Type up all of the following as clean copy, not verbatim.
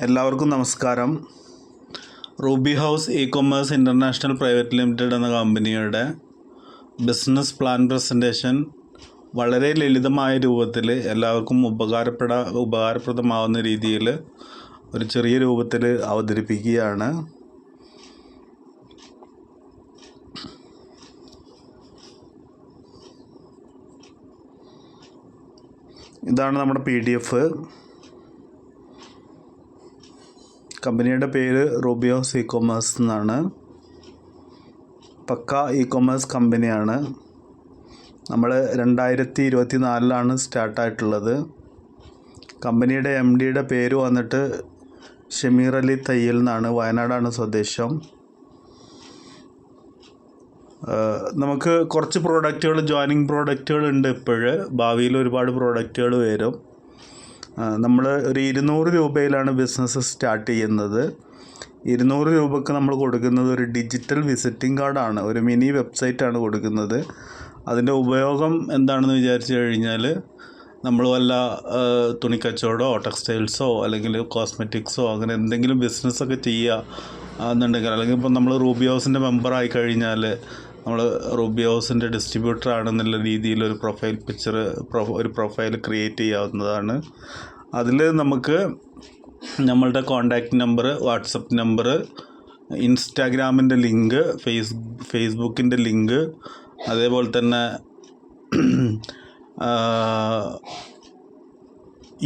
എല്ലാവർക്കും നമസ്കാരം. Ruby house e-commerce international private limited എന്ന കമ്പനിയുടെ ബിസിനസ് പ്ലാൻ പ്രസൻറ്റേഷൻ വളരെ ലളിതമായ രൂപത്തിൽ എല്ലാവർക്കും ഉപകാരപ്രദമാവുന്ന രീതിയിൽ ഒരു ചെറിയ രൂപത്തിൽ അവതരിപ്പിക്കുകയാണ്. ഇതാണ് നമ്മുടെ PDF. കമ്പനിയുടെ പേര് റൂബി ഹൗസ് ഇ-കൊമേഴ്സ് എന്നാണ്. പക്ക ഇ-കൊമേഴ്സ് കമ്പനിയാണ്. നമ്മൾ 2024 സ്റ്റാർട്ടായിട്ടുള്ളത്. കമ്പനിയുടെ MDയുടെ പേര് വന്നിട്ട് ഷമീർ അലി തയ്യൽ എന്നാണ്. വയനാടാണ് സ്വദേശം. നമുക്ക് കുറച്ച് പ്രോഡക്റ്റുകൾ, ജോയിനിങ് പ്രോഡക്റ്റുകൾ ഉണ്ട്. ഭാവിയിൽ ഒരുപാട് പ്രോഡക്റ്റുകൾ വരും. നമ്മൾ ഒരു 200 രൂപയിലാണ് ബിസിനസ് സ്റ്റാർട്ട് ചെയ്യുന്നത്. 200 രൂപയ്ക്ക് നമ്മൾ കൊടുക്കുന്നത് ഒരു ഡിജിറ്റൽ വിസിറ്റിംഗ് കാർഡാണ്, ഒരു മിനി വെബ്സൈറ്റാണ് കൊടുക്കുന്നത്. അതിൻ്റെ ഉപയോഗം എന്താണെന്ന് വിചാരിച്ചു കഴിഞ്ഞാൽ, നമ്മൾ വല്ല തുണിക്കച്ചവടമോ ടെക്സ്റ്റൈൽസോ അല്ലെങ്കിൽ കോസ്മെറ്റിക്സോ അങ്ങനെ എന്തെങ്കിലും ബിസിനസ്സൊക്കെ ചെയ്യുക എന്നുണ്ടെങ്കിൽ, അല്ലെങ്കിൽ ഇപ്പോൾ നമ്മൾ റൂബി ഹൗസിൻ്റെ മെമ്പറായി കഴിഞ്ഞാൽ നമ്മൾ റൂബി ഹൗസിൻ്റെ ഡിസ്ട്രിബ്യൂട്ടർ ആണെന്നുള്ള രീതിയിൽ ഒരു പ്രൊഫൈൽ ക്രിയേറ്റ് ചെയ്യാവുന്നതാണ്. അതിൽ നമുക്ക് നമ്മളുടെ കോൺടാക്റ്റ് നമ്പർ, വാട്സപ്പ് നമ്പർ, ഇൻസ്റ്റാഗ്രാമിൻ്റെ ലിങ്ക്, ഫേസ്ബുക്കിൻ്റെ ലിങ്ക്, അതേപോലെ തന്നെ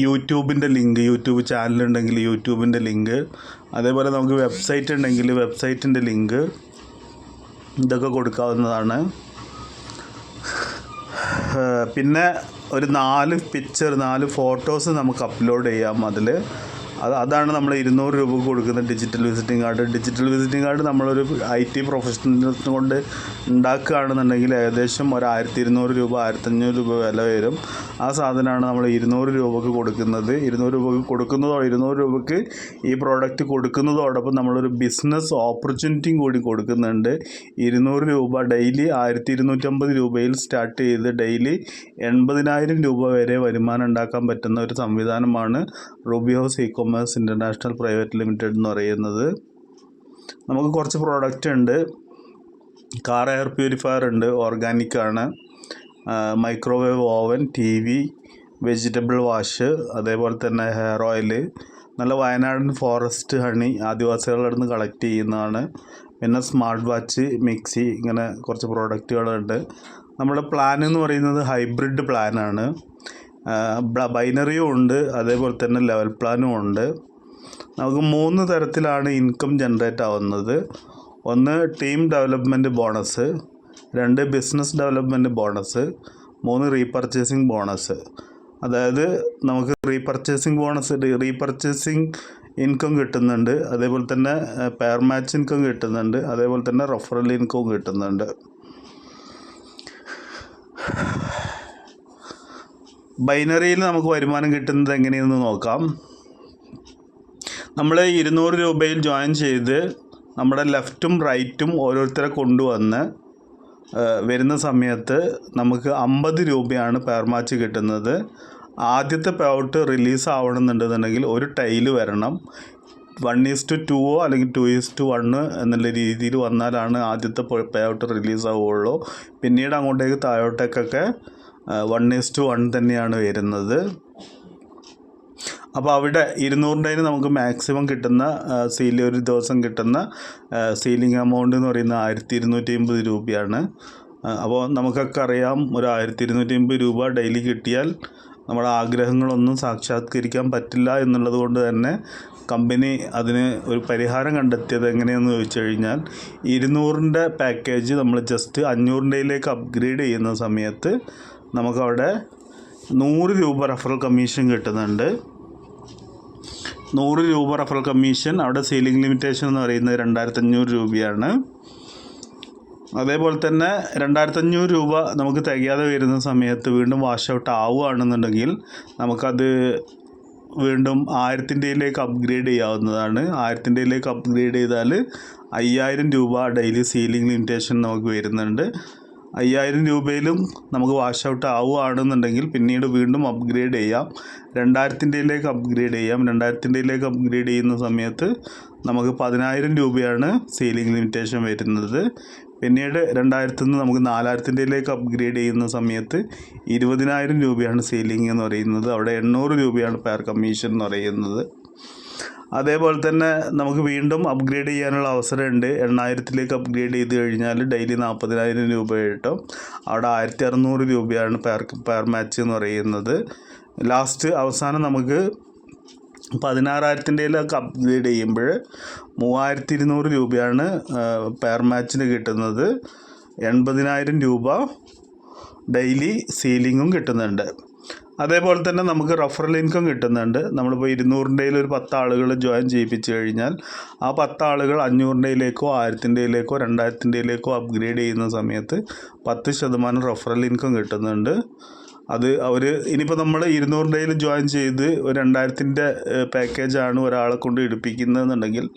യൂട്യൂബിൻ്റെ ലിങ്ക്, യൂട്യൂബ് ചാനലുണ്ടെങ്കിൽ യൂട്യൂബിൻ്റെ ലിങ്ക്, അതേപോലെ നമുക്ക് വെബ്സൈറ്റ് ഉണ്ടെങ്കിൽ വെബ്സൈറ്റിൻ്റെ ലിങ്ക്, ഇതൊക്കെ കൊടുക്കാവുന്നതാണ്. പിന്നെ ഒരു 4 ഫോട്ടോസ് നമുക്ക് അപ്ലോഡ് ചെയ്യാം. അതാണ് നമ്മൾ 200 രൂപ കൊടുക്കുന്ന digital visiting card. Digital visiting card നമ്മളൊരു IT പ്രൊഫഷണലിനെ കൊണ്ട് ഉണ്ടാക്കുകയാണെന്നുണ്ടെങ്കിൽ ഏകദേശം ഒരു 1200 രൂപ 1500 രൂപ വില വരും. ആ സാധനമാണ് നമ്മൾ 200 രൂപക്ക് കൊടുക്കുന്നത്. 200 രൂപക്ക് ഈ പ്രോഡക്റ്റ് കൊടുക്കുന്നതോടൊപ്പം നമ്മളൊരു ബിസിനസ് ഓപ്പർച്യൂണിറ്റിയും കൂടി കൊടുക്കുന്നുണ്ട്. 200 രൂപ ഡെയിലി 1250 രൂപയിൽ സ്റ്റാർട്ട് ചെയ്ത് ഡെയിലി 80,000 രൂപ വരെ വരുമാനം ഉണ്ടാക്കാൻ പറ്റുന്ന ഒരു സംവിധാനമാണ് Ruby house e-commerce international private limited എന്ന് പറയുന്നത്. നമുക്ക് കുറച്ച് പ്രോഡക്റ്റ് ഉണ്ട്. കാർ എയർ പ്യൂരിഫയർ ഉണ്ട്, ഓർഗാനിക്കാണ്. Microwave oven, TV, vegetable wash, അതേപോലെ തന്നെ ഹെയർ ഓയിൽ, നല്ല വയനാടൻ ഫോറസ്റ്റ് ഹണി ആദിവാസികളുടെ അടുത്ത് കളക്ട് ചെയ്യുന്നതാണ്. പിന്നെ സ്മാർട്ട് വാച്ച്, മിക്സി, ഇങ്ങനെ കുറച്ച് പ്രോഡക്റ്റുകളുണ്ട്. നമ്മുടെ പ്ലാൻ എന്ന് പറയുന്നത് ഹൈബ്രിഡ് പ്ലാനാണ്. ബൈനറിയും ഉണ്ട്, അതേപോലെ തന്നെ ലെവൽ പ്ലാനും ഉണ്ട്. നമുക്ക് 3 തരത്തിലാണ് ഇൻകം ജനറേറ്റ് ആവുന്നത്. 1 team development bonus, 2 business development bonus, 3 repurchasing bonus. അതായത് നമുക്ക് റീപർച്ചേസിങ് ഇൻകം കിട്ടുന്നുണ്ട്, അതേപോലെ തന്നെ പെയർ മാച്ച് ഇൻകം കിട്ടുന്നുണ്ട്, അതേപോലെ തന്നെ റെഫറൽ ഇൻകവും കിട്ടുന്നുണ്ട്. ബൈനറിയിൽ നമുക്ക് വരുമാനം കിട്ടുന്നത് എങ്ങനെയെന്ന് നോക്കാം. നമ്മൾ 200 രൂപയിൽ ജോയിൻ ചെയ്ത് നമ്മുടെ ലെഫ്റ്റും റൈറ്റും ഓരോരുത്തരെ കൊണ്ടുവന്ന് വരുന്ന സമയത്ത് നമുക്ക് 50 രൂപയാണ് പെയർ മാച്ച് കിട്ടുന്നത്. ആദ്യത്തെ പേ ഔട്ട് റിലീസ് ആവണമെന്നുണ്ടെന്നുണ്ടെങ്കിൽ ഒരു ടൈല് വരണം. 1:2 അല്ലെങ്കിൽ 2:1 എന്നുള്ള രീതിയിൽ വന്നാലാണ് ആദ്യത്തെ പേ ഔട്ട് റിലീസ് ആവുകയുള്ളൂ. പിന്നീട് അങ്ങോട്ടേക്ക് താഴോട്ടേക്കൊക്കെ 1:1 തന്നെയാണ് വരുന്നത്. അപ്പോൾ അവിടെ 200 നമുക്ക് മാക്സിമം കിട്ടുന്ന ഒരു ദിവസം കിട്ടുന്ന സീലിംഗ് എമൗണ്ട് എന്ന് പറയുന്നത് 1250 രൂപയാണ്. അപ്പോൾ നമുക്കൊക്കെ അറിയാം, ഒരു 1250 രൂപ ഡെയിലി കിട്ടിയാൽ നമ്മുടെ ആഗ്രഹങ്ങളൊന്നും സാക്ഷാത്കരിക്കാൻ പറ്റില്ല എന്നുള്ളത് കൊണ്ട് തന്നെ കമ്പനി അതിന് ഒരു പരിഹാരം കണ്ടെത്തിയത് എങ്ങനെയെന്ന് ചോദിച്ചു കഴിഞ്ഞാൽ, 200 പാക്കേജ് നമ്മൾ ജസ്റ്റ് 500 അപ്ഗ്രേഡ് ചെയ്യുന്ന സമയത്ത് നമുക്കവിടെ 100 രൂപ റെഫറൽ കമ്മീഷൻ കിട്ടുന്നുണ്ട്. 100 രൂപ റെഫറൽ കമ്മീഷൻ. അവിടെ സീലിംഗ് ലിമിറ്റേഷൻ എന്ന് പറയുന്നത് 2500 രൂപയാണ്. അതേപോലെ തന്നെ 2500 രൂപ നമുക്ക് തികയാതെ വരുന്ന സമയത്ത് വീണ്ടും വാഷ് ഔട്ട് ആവുകയാണെന്നുണ്ടെങ്കിൽ നമുക്കത് വീണ്ടും 1000 അപ്ഗ്രേഡ് ചെയ്യാവുന്നതാണ്. 1000 അപ്ഗ്രേഡ് ചെയ്താൽ 5000 രൂപ ഡെയിലി സീലിംഗ് ലിമിറ്റേഷൻ നമുക്ക് വരുന്നുണ്ട്. 5000 രൂപയിലും നമുക്ക് വാഷ് ഔട്ട് ആവുകയാണെന്നുണ്ടെങ്കിൽ പിന്നീട് വീണ്ടും അപ്ഗ്രേഡ് ചെയ്യാം. 2000-ലേക്ക് അപ്ഗ്രേഡ് ചെയ്യാം. 2000-ലേക്ക് അപ്ഗ്രേഡ് ചെയ്യുന്ന സമയത്ത് നമുക്ക് 10000 രൂപയാണ് സീലിംഗ് ലിമിറ്റേഷൻ വരുന്നത്. പിന്നീട് 2000-ൽ നിന്ന് നമുക്ക് 4000-ലേക്ക് അപ്ഗ്രേഡ് ചെയ്യുന്ന സമയത്ത് 20000 രൂപയാണ് സീലിംഗ് എന്ന് പറയുന്നത്. അവിടെ 800 രൂപയാണ് പെർ കമ്മീഷൻ എന്ന് പറയുന്നത്. അതേപോലെ തന്നെ നമുക്ക് വീണ്ടും അപ്ഗ്രേഡ് ചെയ്യാനുള്ള അവസരമുണ്ട്. 8000-ലേക്ക് അപ്ഗ്രേഡ് ചെയ്ത് കഴിഞ്ഞാൽ ഡെയിലി 40000 രൂപ കിട്ടും. അവിടെ 1600 രൂപയാണ് പെർ മാച്ച് എന്ന് പറയുന്നത്. അവസാനം നമുക്ക് 16000-ലേക്ക് അപ്ഗ്രേഡ് ചെയ്യുമ്പോൾ 3200 രൂപയാണ് പെർ മാച്ചിന് കിട്ടുന്നത്. 80000 രൂപ ഡെയിലി സീലിങ്ങും കിട്ടുന്നുണ്ട്. അതേപോലെ തന്നെ നമുക്ക് റഫറൽ ഇൻകം കിട്ടുന്നുണ്ട്. നമ്മളിപ്പോൾ 200-യിൽ ഒരു 10 ആളുകൾ ജോയിൻ ചെയ്യിപ്പിച്ച് കഴിഞ്ഞാൽ ആ 10 ആളുകൾ 500-ലേക്കോ 1000-ലേക്കോ 2000-ലേക്കോ അപ്ഗ്രേഡ് ചെയ്യുന്ന സമയത്ത് 10% റഫറൽ ഇൻകം കിട്ടുന്നുണ്ട്. അത് അവർ ഇനിയിപ്പോൾ നമ്മൾ 200-യിൽ ജോയിൻ ചെയ്ത് ഒരു 2000-ൻ്റെ പാക്കേജാണ് ഒരാളെ കൊണ്ട് എടുപ്പിക്കുന്നതെന്നുണ്ടെങ്കിൽ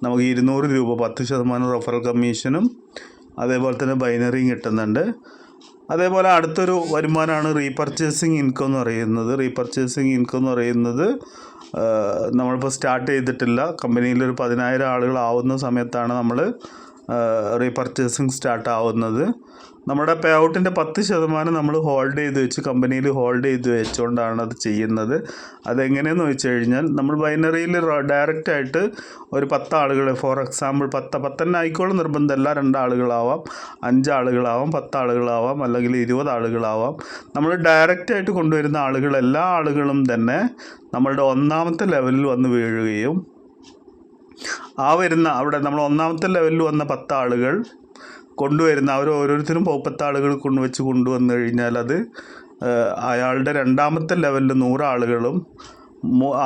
നമുക്ക് 200 രൂപ 10% റഫറൽ കമ്മീഷനും അതേപോലെ തന്നെ ബൈനറിയും കിട്ടുന്നുണ്ട്. അതേപോലെ അടുത്തൊരു വരുമാനമാണ് റീപർച്ചേസിങ് ഇൻകം എന്ന് പറയുന്നത്. റീപർച്ചേസിങ് ഇൻകം എന്ന് പറയുന്നത് നമ്മളിപ്പോൾ സ്റ്റാർട്ട് ചെയ്തിട്ടില്ല. കമ്പനിയിൽ ഒരു 10000 ആളുകളാവുന്ന സമയത്താണ് നമ്മൾ റീപർച്ചേസിങ് സ്റ്റാർട്ട് ആവുന്നത്. നമ്മുടെ പേ ഔട്ടിൻ്റെ 10% നമ്മൾ ഹോൾഡ് ചെയ്ത് വെച്ച് കമ്പനിയിൽ ഹോൾഡ് ചെയ്ത് വെച്ചുകൊണ്ടാണ് അത് ചെയ്യുന്നത്. അതെങ്ങനെയെന്ന് വെച്ച് കഴിഞ്ഞാൽ നമ്മൾ ബൈനറിയിൽ ഡയറക്റ്റായിട്ട് ഒരു 10 ആളുകൾ ഫോർ എക്സാമ്പിൾ 10 ആയിക്കോളും നിർബന്ധമല്ല. 2 ആളുകളാവാം, 5 ആളുകളാവാം, 10 ആളുകളാവാം, അല്ലെങ്കിൽ 20 ആളുകളാവാം. നമ്മൾ ഡയറക്റ്റായിട്ട് കൊണ്ടുവരുന്ന ആളുകൾ എല്ലാ ആളുകളും തന്നെ നമ്മളുടെ 1ാമത്തെ ലെവലിൽ വന്ന് വീഴുകയും അവിടെ നമ്മൾ 1ാമത്തെ ലെവലിൽ വന്ന 10 ആളുകൾ കൊണ്ടുവരുന്ന ഓരോരുത്തരും 10 ആളുകൾ കൊണ്ടുവന്ന് കഴിഞ്ഞാൽ അത് അയാളുടെ 2ാമത്തെ ലെവലിൽ 100 ആളുകളും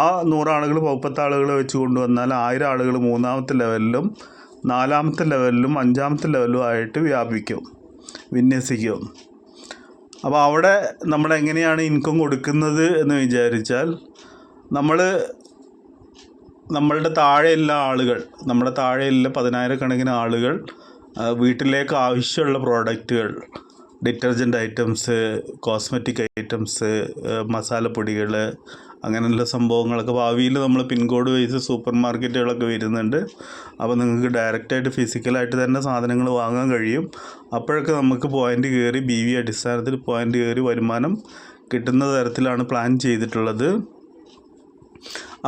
ആ 100 ആളുകൾ 10 ആളുകളെ വെച്ച് കൊണ്ടുവന്നാൽ 1000 ആളുകൾ 3ാമത്തെ ലെവലിലും 4ാമത്തെ ലെവലിലും 5ാമത്തെ ലെവലിലും ആയിട്ട് വിന്യസിക്കും. അപ്പോൾ അവിടെ നമ്മൾ എങ്ങനെയാണ് ഇൻകം കൊടുക്കുന്നത് എന്ന് വിചാരിച്ചാൽ നമ്മളുടെ താഴെയുള്ള ആളുകൾ നമ്മുടെ താഴെയുള്ള 10000-കണക്കിന് ആളുകൾ വീട്ടിലേക്ക് ആവശ്യമുള്ള പ്രോഡക്റ്റുകൾ, ഡിറ്റർജൻറ്റ് ഐറ്റംസ്, കോസ്മെറ്റിക് ഐറ്റംസ്, മസാലപ്പൊടികൾ, അങ്ങനെയുള്ള സംഭവങ്ങളൊക്കെ ഭാവിയിൽ നമ്മൾ പിൻകോഡ് വൈസ് സൂപ്പർ മാർക്കറ്റുകളൊക്കെ വരുന്നുണ്ട്. അപ്പോൾ നിങ്ങൾക്ക് ഡയറക്റ്റായിട്ട് ഫിസിക്കലായിട്ട് തന്നെ സാധനങ്ങൾ വാങ്ങാൻ കഴിയും. അപ്പോഴൊക്കെ നമുക്ക് പോയിൻ്റ് കയറി BV അടിസ്ഥാനത്തിൽ പോയിൻ്റ് കയറി വരുമാനം കിട്ടുന്ന തരത്തിലാണ് പ്ലാൻ ചെയ്തിട്ടുള്ളത്.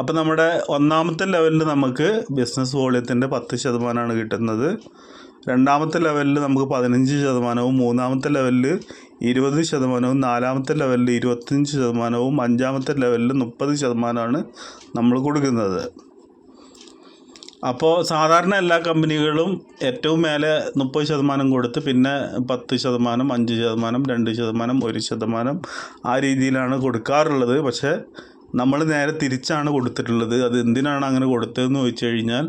അപ്പോൾ നമ്മുടെ 1ാമത്തെ ലെവലിൽ നമുക്ക് ബിസിനസ് വോളിയത്തിൻ്റെ 10%ആണ് കിട്ടുന്നത്. 2ാമത്തെ ലെവലിൽ നമുക്ക് 15%, 3ാമത്തെ ലെവലിൽ 20%, 4ാമത്തെ ലെവലിൽ 25%, 5ാമത്തെ ലെവലിൽ 30%ആണ് നമ്മൾ കൊടുക്കുന്നത്. അപ്പോൾ സാധാരണ എല്ലാ കമ്പനികളും ഏറ്റവും മേലെ 30% കൊടുത്ത് പിന്നെ 10%, 5%, 2%, 1% ആ രീതിയിലാണ് കൊടുക്കാറുള്ളത്. പക്ഷേ നമ്മൾ നേരെ തിരിച്ചാണ് കൊടുത്തിട്ടുള്ളത്. അത് എന്തിനാണ് അങ്ങനെ കൊടുത്തതെന്ന് ചോദിച്ചു കഴിഞ്ഞാൽ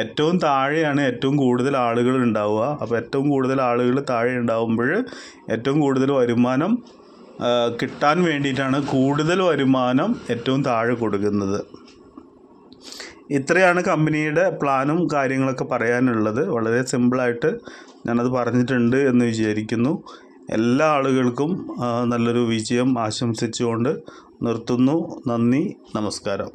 ഏറ്റവും താഴെയാണ് ഏറ്റവും കൂടുതൽ ആളുകൾ ഉണ്ടാവുക. അപ്പോൾ ഏറ്റവും കൂടുതൽ ആളുകൾ താഴെ ഉണ്ടാവുമ്പോൾ ഏറ്റവും കൂടുതൽ വരുമാനം കിട്ടാൻ വേണ്ടിയിട്ടാണ് കൂടുതൽ വരുമാനം ഏറ്റവും താഴെ കൊടുക്കുന്നത്. ഇത്രയാണ് കമ്പനിയുടെ പ്ലാനും കാര്യങ്ങളൊക്കെ പറയാനുള്ളത്. വളരെ സിമ്പിളായിട്ട് ഞാനത് പറഞ്ഞിട്ടുണ്ട് എന്ന് വിചാരിക്കുന്നു. എല്ലാ ആളുകൾക്കും നല്ലൊരു വിജയം ആശംസിച്ചുകൊണ്ട് നിർത്തുന്നു. നന്ദി, നമസ്കാരം.